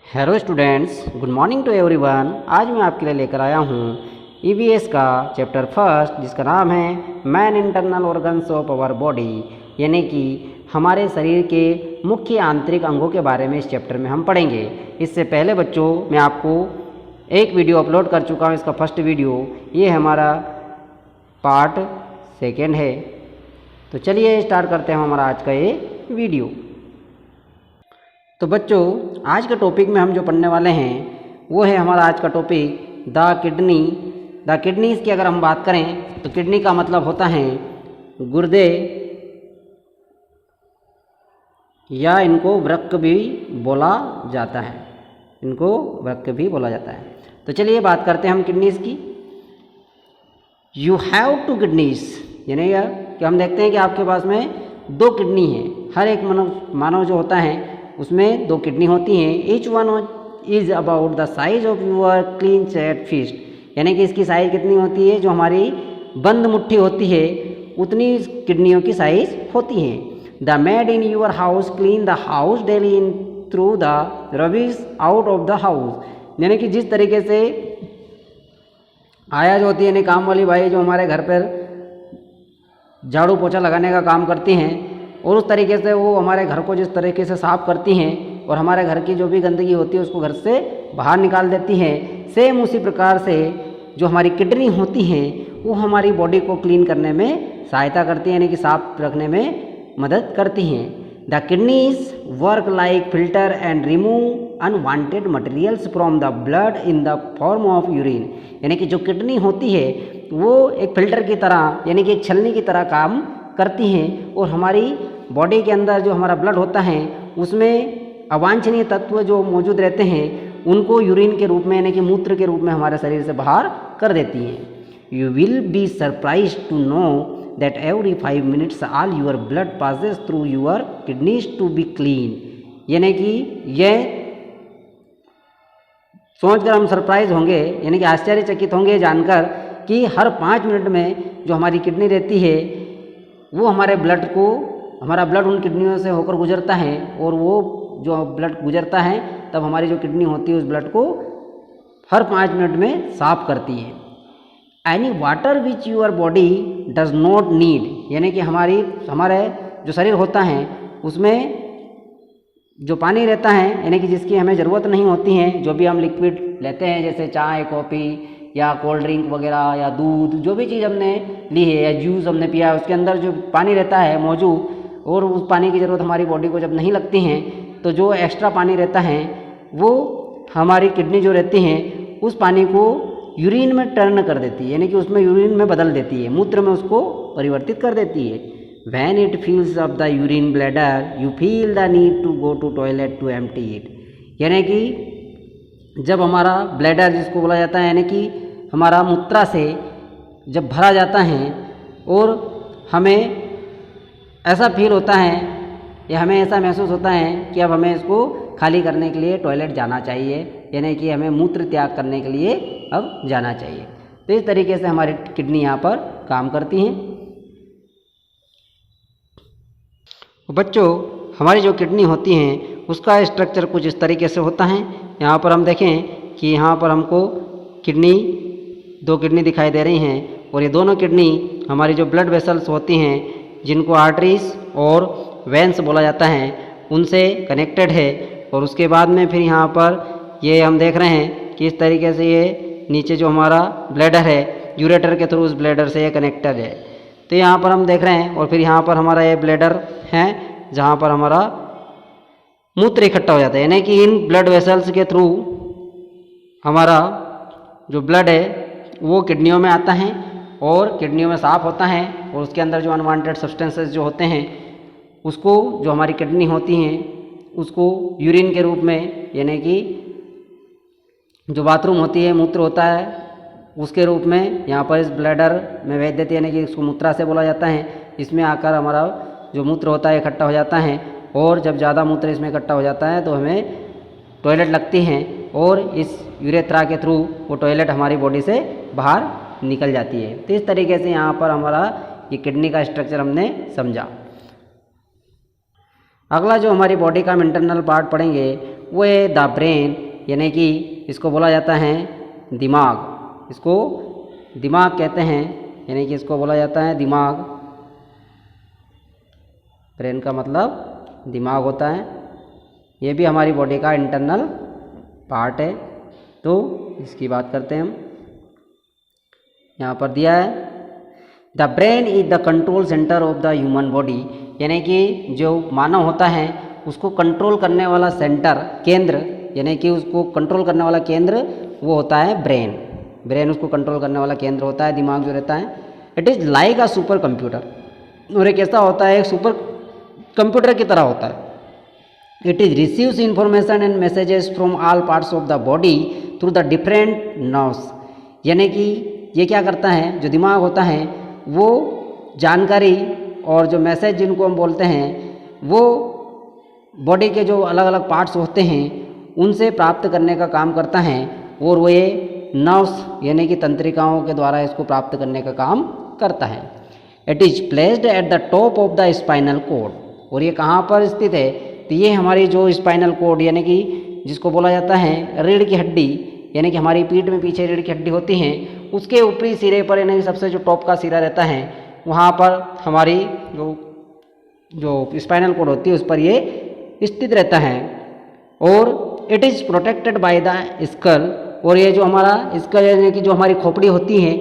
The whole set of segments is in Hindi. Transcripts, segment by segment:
Hello students, good morning to everyone. आज मैं आपके लिए लेकर आया हूँ ईवीएस का चैप्टर फर्स्ट, जिसका नाम है main internal organs of our body, यानी कि हमारे शरीर के मुख्य आंतरिक अंगों के बारे में इस चैप्टर में हम पढ़ेंगे। इससे पहले बच्चों, मैं आपको एक वीडियो अपलोड कर चुका हूँ, इसका फर्स्ट वीडियो। ये हमारा पार्ट सेकेंड है। तो चलिए स्टार्ट करते हैं हमारा आज का ये वीडियो। तो बच्चों, आज के टॉपिक में हम जो पढ़ने वाले हैं वो है हमारा आज का topic the kidney. The kidneys की अगर हम बात करें तो किडनी का मतलब होता है गुर्दे, या इनको वृक्क भी बोला जाता है। इनको वृक्क भी बोला जाता है। तो चलिए बात करते हैं हम किडनीज़ की। यू हैव टू किडनीज़, यानी कि हम देखते हैं कि आपके पास में दो किडनी है। हर एक मानव जो होता है उसमें दो किडनी होती हैं। Each one is about the size of your clenched fist, यानी कि इसकी साइज़ कितनी होती है, जो हमारी बंद मुट्ठी होती है उतनी किडनियों की साइज़ होती है। The maid in your house clean the house daily and throw the rubbish out of the house, यानी कि जिस तरीके से आया जो होती है, यानी काम वाली बाई जो हमारे घर पर झाड़ू पोछा लगाने का काम करती हैं, और उस तरीके से वो हमारे घर को जिस तरीके से साफ़ करती हैं और हमारे घर की जो भी गंदगी होती है उसको घर से बाहर निकाल देती हैं, सेम उसी प्रकार से जो हमारी किडनी होती हैं वो हमारी बॉडी को क्लीन करने में सहायता करती हैं, यानी कि साफ रखने में मदद करती हैं। The kidneys work like filter and remove unwanted materials from the blood in the form of urine, यानी कि जो किडनी होती है वो एक फिल्टर की तरह, यानी कि एक छलनी की तरह काम करती हैं, और हमारी बॉडी के अंदर जो हमारा ब्लड होता है उसमें अवांछनीय तत्व जो मौजूद रहते हैं उनको यूरिन के रूप में, यानी कि मूत्र के रूप में हमारे शरीर से बाहर कर देती हैं। You will be surprise to know that every 5 minutes all your blood passes through your kidneys to be clean, यानी कि यह सोचकर हम सरप्राइज होंगे, यानी कि आश्चर्यचकित होंगे जानकर कि हर 5 मिनट में जो हमारी किडनी रहती है वो हमारे ब्लड को, हमारा ब्लड उन किडनियों से होकर गुजरता है, और वो जो ब्लड गुजरता है तब हमारी जो किडनी होती है उस ब्लड को हर 5 मिनट में साफ करती है। Any water which your body does not need, यानी कि हमारे जो शरीर होता है उसमें जो पानी रहता है, यानी कि जिसकी हमें ज़रूरत नहीं होती है, जो भी हम लिक्विड लेते हैं जैसे चाय, कॉफ़ी या कोल्ड ड्रिंक वगैरह या दूध, जो भी चीज़ हमने ली है या जूस हमने पिया है, उसके अंदर जो पानी रहता है मौजूद, और उस पानी की ज़रूरत हमारी बॉडी को जब नहीं लगती है तो जो एक्स्ट्रा पानी रहता है वो हमारी किडनी जो रहती हैं उस पानी को यूरिन में टर्न कर देती है, यानी कि उसमें यूरिन में बदल देती है, मूत्र में उसको परिवर्तित कर देती है। When it fills up the urine bladder you feel the need to go to toilet to empty it, यानी कि जब हमारा ब्लैडर जिसको बोला जाता है, यानी कि हमारा मूत्रा से जब भरा जाता है और हमें ऐसा फील होता है या हमें ऐसा महसूस होता है कि अब हमें इसको खाली करने के लिए टॉयलेट जाना चाहिए, यानी कि हमें मूत्र त्याग करने के लिए अब जाना चाहिए। तो इस तरीके से हमारी किडनी यहाँ पर काम करती हैं। बच्चों, हमारी जो किडनी होती हैं उसका स्ट्रक्चर कुछ इस तरीके से होता है। यहाँ पर हम देखें कि यहाँ पर हमको दो किडनी दिखाई दे रही हैं, और ये दोनों किडनी हमारी जो ब्लड वेसल्स होती हैं जिनको आर्टरीज और वेंस बोला जाता है उनसे कनेक्टेड है। और उसके बाद में फिर यहाँ पर ये हम देख रहे हैं कि इस तरीके से ये नीचे जो हमारा ब्लैडर है यूरेटर के थ्रू उस ब्लैडर से ये कनेक्टेड है। तो यहाँ पर हम देख रहे हैं, और फिर यहाँ पर हमारा ये ब्लैडर है जहाँ पर हमारा मूत्र इकट्ठा हो जाता है, यानी कि इन ब्लड वेसल्स के थ्रू हमारा जो ब्लड है वो किडनियों में आता है और किडनियों में साफ़ होता है, और उसके अंदर जो अनवांटेड सब्सटेंसेस जो होते हैं उसको जो हमारी किडनी होती हैं उसको यूरिन के रूप में, यानी कि जो बाथरूम होती है, मूत्र होता है, उसके रूप में यहाँ पर इस ब्लैडर में भेज देती है, यानी कि इसको मूत्रा से बोला जाता है। इसमें आकर हमारा जो मूत्र होता है इकट्ठा हो जाता है, और जब ज़्यादा मूत्र इसमें इकट्ठा हो जाता है तो हमें टॉयलेट लगती हैं, और इस यूरेथ्रा के थ्रू वो टॉयलेट हमारी बॉडी से बाहर निकल जाती है। तो इस तरीके से यहाँ पर हमारा ये किडनी का स्ट्रक्चर हमने समझा। अगला जो हमारी बॉडी का हम इंटरनल पार्ट पढ़ेंगे वो है द ब्रेन, यानी कि इसको बोला जाता है दिमाग, इसको दिमाग कहते हैं, यानी कि इसको बोला जाता है दिमाग। ब्रेन का मतलब दिमाग होता है, ये भी हमारी बॉडी का इंटरनल पार्ट है। तो इसकी बात करते हैं हम, यहाँ पर दिया है the brain is the control centre of the human body, यानी कि जो मानव होता है उसको कंट्रोल करने वाला सेंटर, केंद्र, यानी कि उसको कंट्रोल करने वाला केंद्र वो होता है ब्रेन। ब्रेन उसको कंट्रोल करने वाला केंद्र होता है, दिमाग जो रहता है। It is like a super computer, और एक ऐसा होता है, एक सुपर कंप्यूटर की तरह होता है। It is receives information and messages from all parts of the body through the different nerves, यानी कि ये क्या करता है, जो दिमाग होता है वो जानकारी और जो मैसेज जिनको हम बोलते हैं वो बॉडी के जो अलग अलग पार्ट्स होते हैं उनसे प्राप्त करने का काम करता है, और वो ये नर्व्स यानी कि तंत्रिकाओं के द्वारा इसको प्राप्त करने का काम करता है। It is placed at the top of the spinal cord, और ये कहाँ पर स्थित है, तो ये हमारी जो स्पाइनल कॉर्ड यानी कि जिसको बोला जाता है रीढ़ की हड्डी, यानी कि हमारी पीठ में पीछे रीढ़ की हड्डी होती है, उसके ऊपरी सिरे पर, यानी कि सबसे जो टॉप का सिरा रहता है वहाँ पर हमारी जो स्पाइनल कॉर्ड होती है उस पर ये स्थित रहता है। और it is protected by the skull, और ये जो हमारा स्कल यानी कि जो हमारी खोपड़ी होती है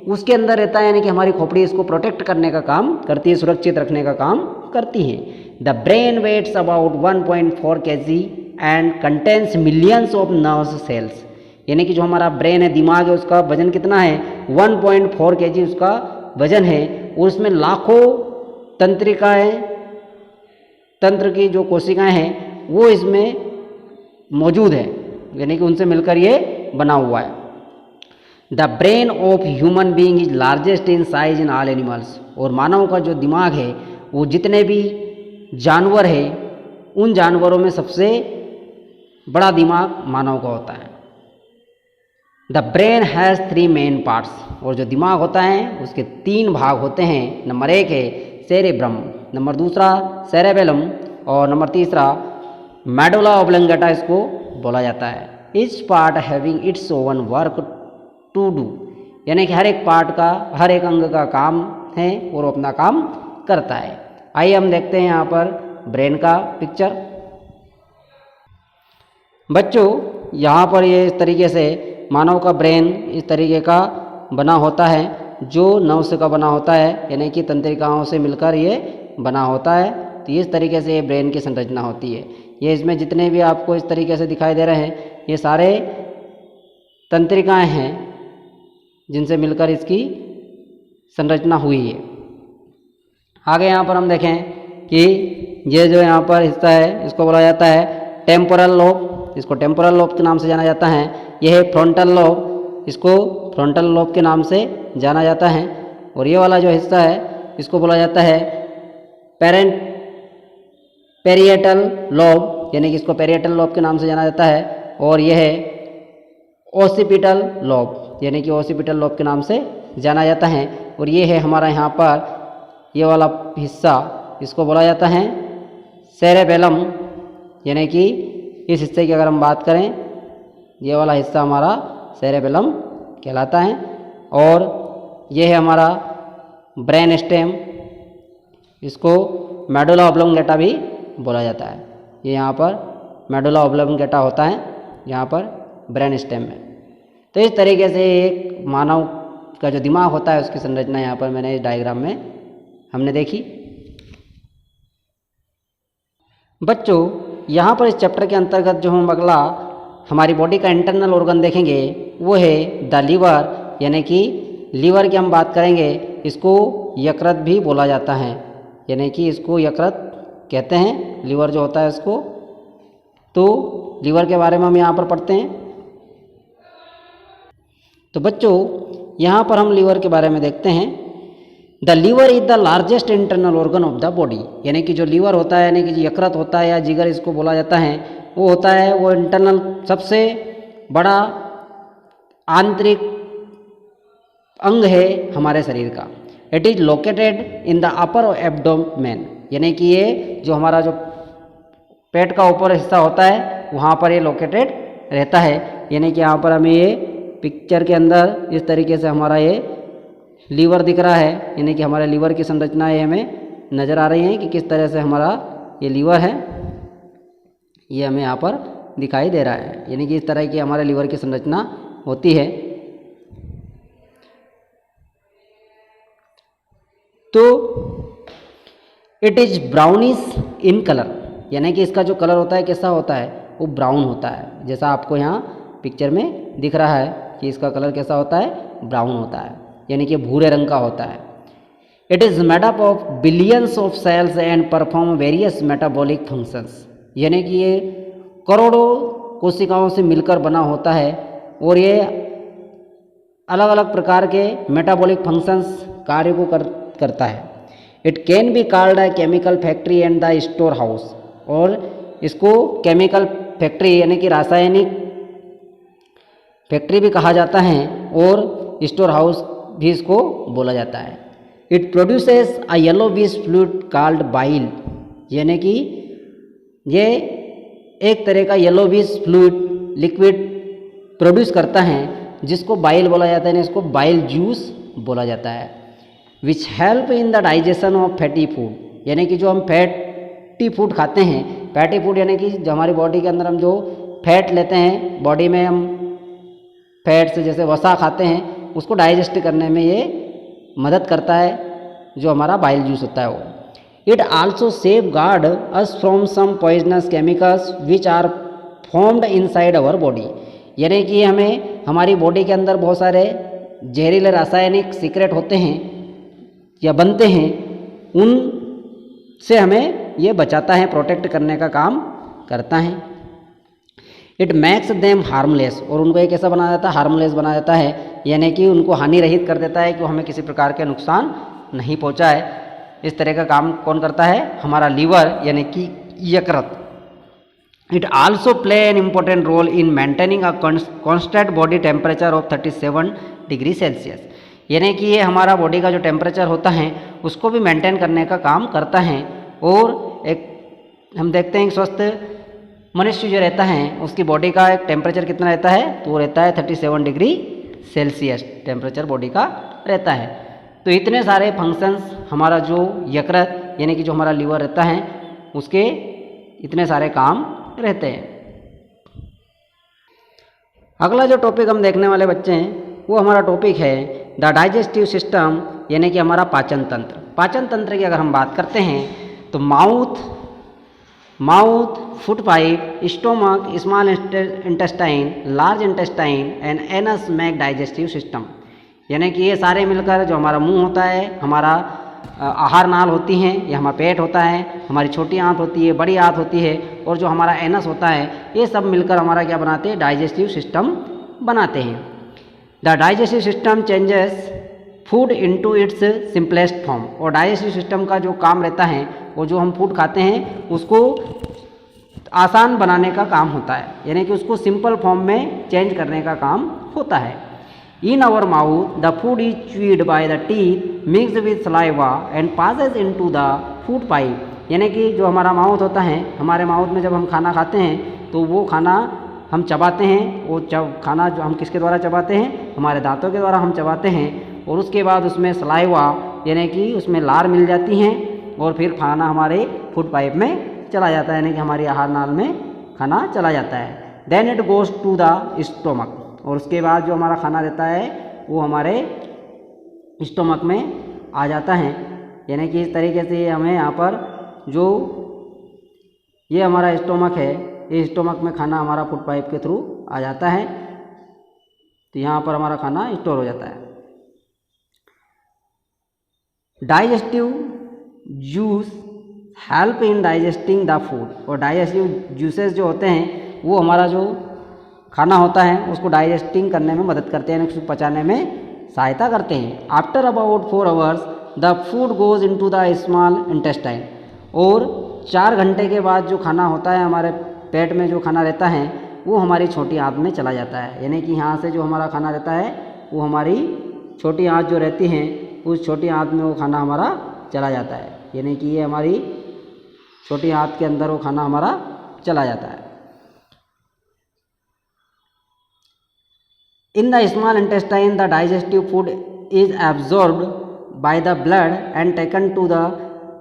उसके अंदर रहता है, यानी कि हमारी खोपड़ी इसको प्रोटेक्ट करने का काम करती है, सुरक्षित रखने का काम करती है। The brain weighs about 1.4 kg and contains millions of nerve cells, यानी कि जो हमारा ब्रेन है, दिमाग है, उसका वजन कितना है, 1.4 kg उसका वजन है, और उसमें लाखों तंत्रिकाएँ, तंत्र की जो कोशिकाएं हैं वो इसमें मौजूद है, यानी कि उनसे मिलकर ये बना हुआ है। The brain of human being is largest in size in all animals, और मानव का जो दिमाग है वो जितने भी जानवर है उन जानवरों में सबसे बड़ा दिमाग मानव का होता है। The brain has 3 main parts, और जो दिमाग होता है उसके 3 भाग होते हैं। नंबर 1 है सेरेब्रम, नंबर 2 सेरेबेलम, और नंबर 3 मेडुला ऑब्लंगेटा इसको बोला जाता है। Each part having its own work to do, यानी कि हर एक पार्ट का, हर एक अंग का काम है और वो अपना काम करता है। आइए हम देखते हैं यहाँ पर ब्रेन का पिक्चर। बच्चों यहाँ पर ये इस तरीके से मानव का ब्रेन इस तरीके का बना होता है, जो नर्व से का बना होता है, यानी कि तंत्रिकाओं से मिलकर ये बना होता है। तो इस तरीके से ये ब्रेन की संरचना होती है। ये इसमें जितने भी आपको इस तरीके से दिखाई दे रहे हैं ये सारे तंत्रिकाएं हैं जिनसे मिलकर इसकी संरचना हुई है। आगे यहाँ पर हम देखें कि ये जो यहाँ पर हिस्सा है इसको बोला जाता है टेम्पोरल लोब, इसको टेम्पोरल लोब के नाम से जाना जाता है। यह है फ्रंटल लोब, इसको फ्रंटल लोब के नाम से जाना जाता है। और ये वाला जो हिस्सा है इसको बोला जाता है पेरिएटल लोब, यानी कि इसको पेरिएटल लोब के नाम से जाना जाता है। और यह है ओसिपिटल लोब, यानी कि ओसिपिटल लोब के नाम से जाना जाता है। और ये है हमारा यहाँ पर ये वाला हिस्सा, इसको बोला जाता है सेरेबेलम, यानी कि इस हिस्से की अगर हम बात करें ये वाला हिस्सा हमारा सेरेबेलम कहलाता है। और ये है हमारा ब्रेन स्टेम, इसको मेडुला ऑब्लोंगेटा भी बोला जाता है। ये यहाँ पर मेडुला ऑब्लोंगेटा होता है यहाँ पर ब्रेन स्टेम में। तो इस तरीके से एक मानव का जो दिमाग होता है उसकी संरचना यहाँ पर मैंने इस डायग्राम में हमने देखी। बच्चों यहाँ पर इस चैप्टर के अंतर्गत जो हम अगला हमारी बॉडी का इंटरनल ऑर्गन देखेंगे वो है द लीवर, यानी कि लीवर की हम बात करेंगे। इसको यकृत भी बोला जाता है, यानी कि इसको यकृत कहते हैं, लीवर जो होता है इसको। तो लीवर के बारे में हम यहाँ पर पढ़ते हैं। तो बच्चों यहाँ पर हम लीवर के बारे में देखते हैं। The liver is the largest internal organ of the body, यानी कि जो लीवर होता है, यानी कि जो यकृत होता है या जिगर इसको बोला जाता है, वो होता है वो इंटरनल सबसे बड़ा आंतरिक अंग है हमारे शरीर का। It is located in the upper abdomen, यानी कि ये जो हमारा जो पेट का ऊपर हिस्सा होता है वहाँ पर ये लोकेटेड रहता है। यानी कि यहाँ पर हमें ये पिक्चर के अंदर इस तरीके से हमारा ये लीवर दिख रहा है, यानी कि हमारे लीवर की संरचना ये हमें नज़र आ रही है कि किस तरह से हमारा ये लीवर है, ये हमें यहाँ पर दिखाई दे रहा है। यानी कि इस तरह की हमारे लीवर की संरचना होती है। तो it is brownish in colour, यानी कि इसका जो कलर होता है कैसा होता है, वो ब्राउन होता है। जैसा आपको यहाँ पिक्चर में दिख रहा है कि इसका कलर कैसा होता है, ब्राउन होता है, यानी कि भूरे रंग का होता है। It is made up of billions of cells and perform various metabolic functions, यानी कि ये करोड़ों कोशिकाओं से मिलकर बना होता है और ये अलग अलग प्रकार के मेटाबॉलिक फंक्शंस कार्य को करता है। It can be called a chemical factory and the store house, और इसको केमिकल फैक्ट्री यानी कि रासायनिक फैक्ट्री भी कहा जाता है और स्टोर हाउस भी इसको बोला जाता है। It produces a yellowish fluid called bile, यानी कि ये एक तरह का येलोविश फ्लूइड लिक्विड प्रोड्यूस करता है जिसको बाइल बोला जाता है, इसको बाइल जूस बोला जाता है। Which help in the digestion of fatty food, यानी कि जो हम फैटी फूड खाते हैं, फैटी फूड यानी कि जो हमारी बॉडी के अंदर हम जो फैट लेते हैं, बॉडी में हम फैट से जैसे वसा खाते हैं, उसको डाइजेस्ट करने में ये मदद करता है, जो हमारा बाइल जूस होता है वो। It also safeguard us from some poisonous chemicals which are formed inside our body, यानी कि हमें हमारी बॉडी के अंदर बहुत सारे जहरीले रासायनिक सीक्रेट होते हैं या बनते हैं, उन से हमें ये बचाता है, प्रोटेक्ट करने का काम करता है। इट मैक्स देम हार्मलेस, और उनको एक ऐसा बना देता है, हार्मलेस बना देता है, यानी कि उनको हानि रहित कर देता है कि वो हमें किसी प्रकार के नुकसान नहीं पहुंचाए। इस तरह का काम कौन करता है, हमारा लीवर यानी कि यकृत। It also play an important role in maintaining a constant body temperature of 37 degree Celsius, यानी कि ये हमारा बॉडी का जो टेम्परेचर होता है उसको भी मेंटेन करने का काम करता है। और एक हम देखते हैं स्वस्थ मनुष्य जो रहता है उसकी बॉडी का एक टेम्परेचर कितना रहता है, तो वो रहता है 37 डिग्री सेल्सियस टेम्परेचर बॉडी का रहता है। तो इतने सारे फंक्शंस हमारा जो यकृत यानी कि जो हमारा लीवर रहता है उसके इतने सारे काम रहते हैं। अगला जो टॉपिक हम देखने वाले बच्चे हैं वो हमारा टॉपिक है द डाइजेस्टिव सिस्टम, यानी कि हमारा पाचन तंत्र। पाचन तंत्र की अगर हम बात करते हैं तो mouth, food pipe, stomach, small intestine, large intestine and anus make digestive system, यानी कि ये सारे मिलकर जो हमारा मुंह होता है, हमारा आहार नाल होती हैं, ये हमारा पेट होता है, हमारी छोटी आंत होती है, बड़ी आंत होती है, और जो हमारा एनस होता है, ये सब मिलकर हमारा क्या बनाते हैं, डाइजेस्टिव सिस्टम बनाते हैं। The digestive system changes food into its simplest form, और डाइजेस्टिव सिस्टम का जो काम रहता है वो जो हम फूड खाते हैं उसको आसान बनाने का काम होता है, यानी कि उसको सिंपल फॉर्म में चेंज करने का काम होता है। In our mouth the food is chewed by the teeth mix with saliva and passes into the food pipe, यानी कि जो हमारा माउथ होता है, हमारे माउथ में जब हम खाना खाते हैं तो वो खाना हम चबाते हैं, वो खाना जो हम किसके द्वारा चबाते हैं, हमारे दांतों के द्वारा हम चबाते हैं, और उसके बाद उसमें सलाइवा यानी कि उसमें लार मिल जाती हैं और फिर खाना हमारे फूड पाइप में चला जाता है, यानी कि हमारी आहार नाल में खाना चला जाता है। Then it goes to the stomach, और उसके बाद जो हमारा खाना रहता है वो हमारे स्टोमक में आ जाता है, यानी कि इस तरीके से हमें यहाँ पर जो ये हमारा स्टोमक है, ये स्टोमक में खाना हमारा फूड पाइप के थ्रू आ जाता है, तो यहाँ पर हमारा खाना स्टोर हो जाता है। Digestive juice help in digesting the food, और डाइजेस्टिव जूसेस जो होते हैं वो हमारा जो खाना होता है उसको डाइजेस्टिंग करने में मदद करते हैं, उसको पचाने में सहायता करते हैं। After about 4 hours the food goes into the small intestine, और 4 घंटे के बाद जो खाना होता है हमारे पेट में जो खाना रहता है वो हमारी छोटी आंत में चला जाता है, यानी कि यहाँ से जो हमारा खाना रहता है वो हमारी छोटी आंत जो रहती हैं उस छोटी आंत में वो खाना हमारा चला जाता है, यानी कि ये हमारी छोटी आंत के अंदर वो खाना हमारा चला जाता है। In the small intestine the digestive food is absorbed by the blood and taken to the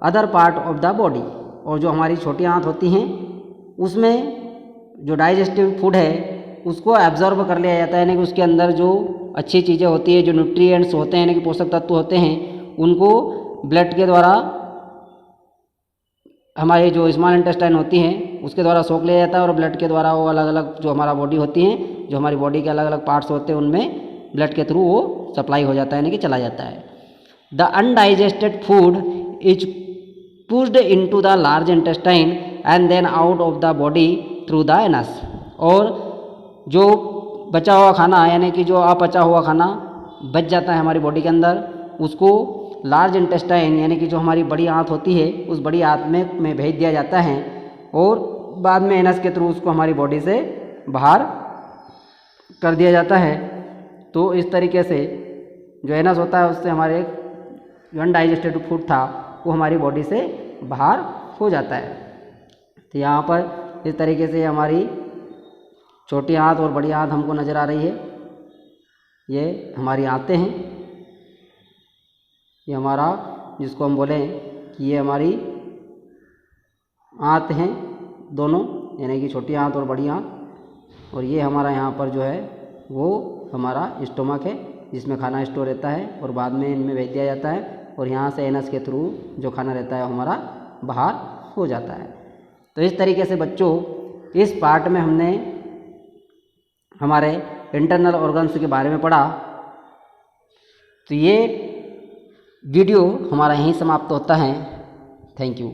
other part of the body. और जो हमारी छोटी आंत होती हैं उसमें जो डाइजेस्टिव फूड है उसको एब्जॉर्ब कर लिया जाता है, यानी कि उसके अंदर जो अच्छी चीज़ें होती है, जो न्यूट्रिएंट्स होते हैं, यानी कि पोषक तत्व होते हैं, उनको ब्लड के द्वारा हमारे जो स्मॉल इंटेस्टाइन होती हैं उसके द्वारा सोख लिया जाता है और ब्लड के द्वारा वो अलग अलग जो हमारा बॉडी होती हैं, जो हमारी बॉडी के अलग अलग पार्ट्स होते हैं, उनमें ब्लड के थ्रू वो सप्लाई हो जाता है, यानी कि चला जाता है। The undigested food is pushed into the large intestine and then out of the body through the anus. और जो बचा हुआ खाना यानी कि जो अपचा हुआ खाना बच जाता है हमारी बॉडी के अंदर, उसको लार्ज इंटेस्टाइन यानी कि जो हमारी बड़ी आंत होती है उस बड़ी आंत में भेज दिया जाता है और बाद में एनस के थ्रू उसको हमारी बॉडी से बाहर कर दिया जाता है। तो इस तरीके से जो एनस होता है उससे हमारे जो अनडाइजेस्टेड फूड था वो हमारी बॉडी से बाहर हो जाता है। तो यहाँ पर इस तरीके से हमारी छोटी आंत और बड़ी आंत हमको नज़र आ रही है। ये हमारी आंतें हैं, ये हमारा जिसको हम बोलें कि ये हमारी आंत हैं दोनों, यानी कि छोटी आंत और बड़ी आंत। और ये हमारा यहाँ पर जो है वो हमारा स्टोमक है जिसमें खाना स्टोर रहता है और बाद में इनमें भेज दिया जाता है और यहाँ से एनस के थ्रू जो खाना रहता है हमारा बाहर हो जाता है। तो इस तरीके से बच्चों इस पार्ट में हमने हमारे इंटरनल ऑर्गन्स के बारे में पढ़ा। तो ये वीडियो हमारा यहीं समाप्त होता है। Thank you.